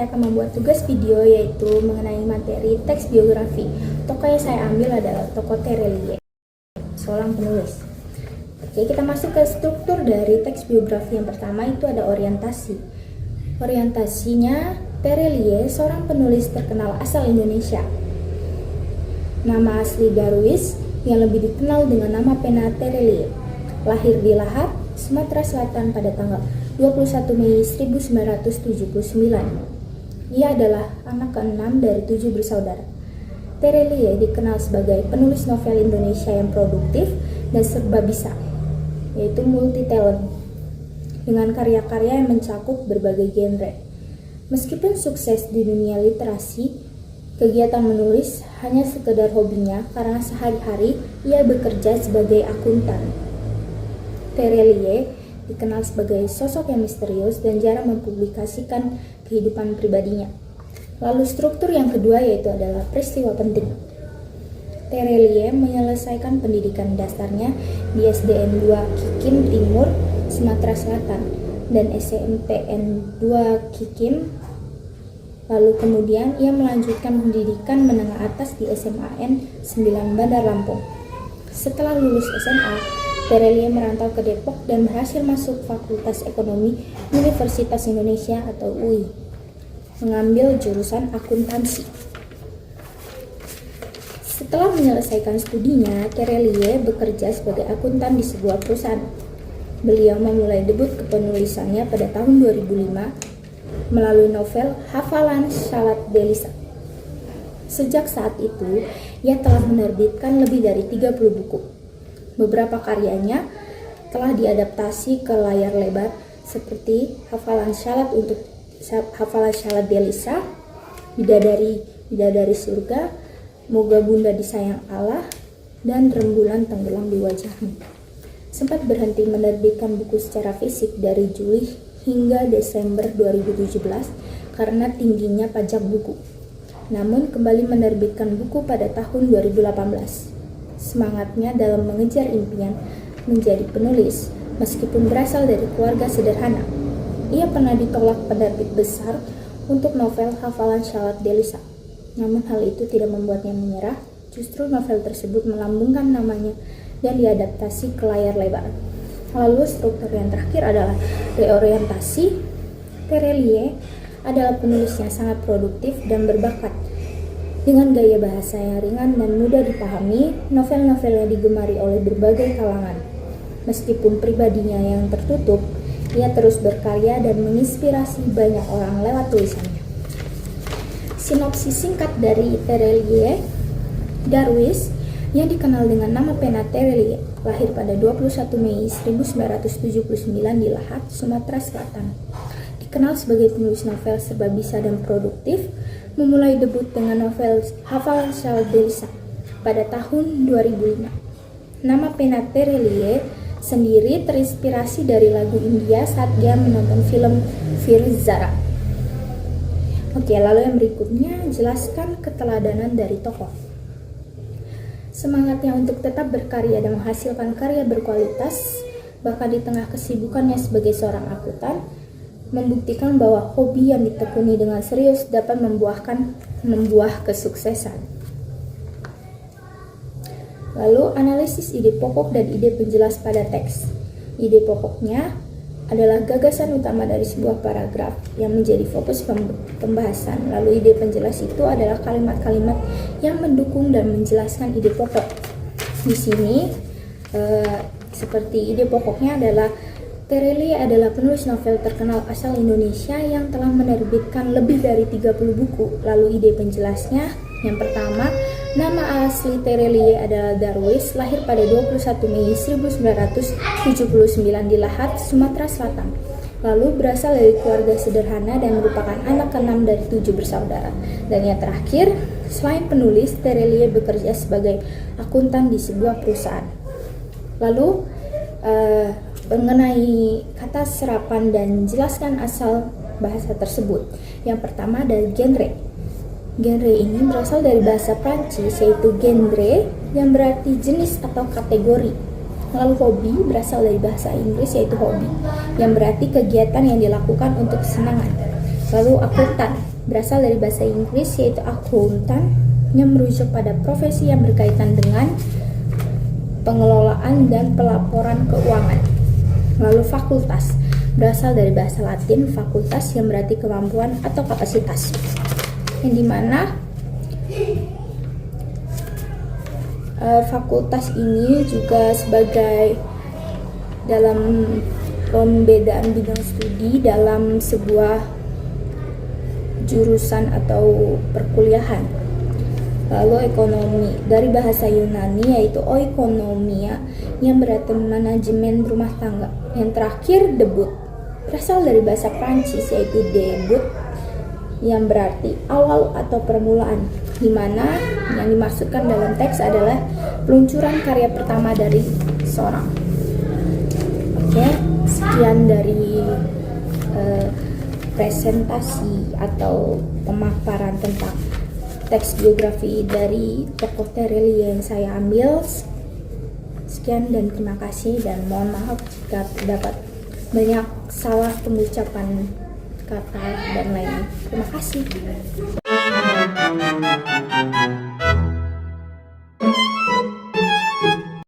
saya akan membuat tugas video yaitu mengenai materi teks biografi. Tokoh yang saya ambil adalah tokoh Terelie, seorang penulis. Oke, kita masuk ke struktur dari teks biografi. Yang pertama itu ada orientasi. Orientasinya, Terelie seorang penulis terkenal asal Indonesia. Nama asli Darwis yang lebih dikenal dengan nama pena Terelie. Lahir di Lahat, Sumatera Selatan pada tanggal 21 Mei 1979. Ia adalah anak ke-6 dari 7 bersaudara. Terelie dikenal sebagai penulis novel Indonesia yang produktif dan serba bisa, yaitu multi-talent, dengan karya-karya yang mencakup berbagai genre. Meskipun sukses di dunia literasi, kegiatan menulis hanya sekedar hobinya karena sehari-hari ia bekerja sebagai akuntan. Terelie dikenal sebagai sosok yang misterius dan jarang mempublikasikan kehidupan pribadinya. Lalu struktur yang kedua yaitu adalah peristiwa penting. Terelie menyelesaikan pendidikan dasarnya di SDN 2 Kikim Timur, Sumatera Selatan dan SMPN 2 Kikim. Lalu kemudian ia melanjutkan pendidikan menengah atas di SMAN 9 Bandar Lampung. Setelah lulus SMA, Terelie merantau ke Depok dan berhasil masuk Fakultas Ekonomi Universitas Indonesia atau UI, mengambil jurusan akuntansi. Setelah menyelesaikan studinya, Terelie bekerja sebagai akuntan di sebuah perusahaan. Beliau memulai debut kepenulisannya pada tahun 2005 melalui novel Hafalan Shalat Delisa. Sejak saat itu, ia telah menerbitkan lebih dari 30 buku. Beberapa karyanya telah diadaptasi ke layar lebar seperti Hafalan Shalat Delisa, Bidadari Surga, Moga Bunda Disayang Allah, dan Rembulan Tenggelam di Wajahmu. Sempat berhenti menerbitkan buku secara fisik dari Juli hingga Desember 2017 karena tingginya pajak buku. Namun kembali menerbitkan buku pada tahun 2018. Semangatnya dalam mengejar impian menjadi penulis, meskipun berasal dari keluarga sederhana. Ia pernah ditolak penerbit besar untuk novel Hafalan Shalat Delisa. Namun hal itu tidak membuatnya menyerah, justru novel tersebut melambungkan namanya dan diadaptasi ke layar lebar. Lalu struktur yang terakhir adalah reorientasi. Terelie adalah penulis yang sangat produktif dan berbakat. Dengan gaya bahasa yang ringan dan mudah dipahami, novel-novelnya digemari oleh berbagai kalangan. Meskipun pribadinya yang tertutup, ia terus berkarya dan menginspirasi banyak orang lewat tulisannya. Sinopsis singkat dari Terelie: Darwis, yang dikenal dengan nama pena Terelie, lahir pada 21 Mei 1979 di Lahat, Sumatera Selatan. Dikenal sebagai penulis novel serba bisa dan produktif, memulai debut dengan novel Hafalan Shalat Delisa pada tahun 2005. Nama pena Terelie sendiri terinspirasi dari lagu India saat dia menonton film Veer Zara. Oke, lalu yang berikutnya, jelaskan keteladanan dari tokoh. Semangatnya untuk tetap berkarya dan menghasilkan karya berkualitas, bahkan di tengah kesibukannya sebagai seorang akuntan, membuktikan bahwa hobi yang ditekuni dengan serius dapat membuah kesuksesan. Lalu analisis ide pokok dan ide penjelas pada teks. Ide pokoknya adalah gagasan utama dari sebuah paragraf yang menjadi fokus pembahasan. Lalu ide penjelas itu adalah kalimat-kalimat yang mendukung dan menjelaskan ide pokok. Di sini seperti ide pokoknya adalah Terelie adalah penulis novel terkenal asal Indonesia yang telah menerbitkan lebih dari 30 buku. Lalu ide penjelasnya, yang pertama, nama asli Terelie adalah Darwis, lahir pada 21 Mei 1979 di Lahat, Sumatera Selatan. Lalu berasal dari keluarga sederhana dan merupakan anak ke-6 dari 7 bersaudara. Dan yang terakhir, selain penulis, Terelie bekerja sebagai akuntan di sebuah perusahaan. Lalu mengenai kata serapan dan jelaskan asal bahasa tersebut. Yang pertama adalah genre. Genre ini berasal dari bahasa Prancis, yaitu genre yang berarti jenis atau kategori. Lalu hobi berasal dari bahasa Inggris, yaitu hobby, yang berarti kegiatan yang dilakukan untuk kesenangan. Lalu akuntan berasal dari bahasa Inggris yaitu accountant, yang merujuk pada profesi yang berkaitan dengan pengelolaan dan pelaporan keuangan. Lalu fakultas berasal dari bahasa Latin facultas, yang berarti kemampuan atau kapasitas, yang dimana fakultas ini juga sebagai dalam pembedaan bidang studi dalam sebuah jurusan atau perkuliahan. Lalu ekonomi dari bahasa Yunani yaitu oikonomia, yang berarti manajemen rumah tangga. Yang terakhir debut berasal dari bahasa Prancis yaitu debut, yang berarti awal atau permulaan, di mana yang dimaksudkan dalam teks adalah peluncuran karya pertama dari seorang. Oke, sekian dari presentasi atau pemaparan tentang teks biografi dari tokoh Terelia yang saya ambil. Sekian dan terima kasih, dan mohon maaf jika terdapat banyak salah pengucapan kata dan lain-lain. Terima kasih.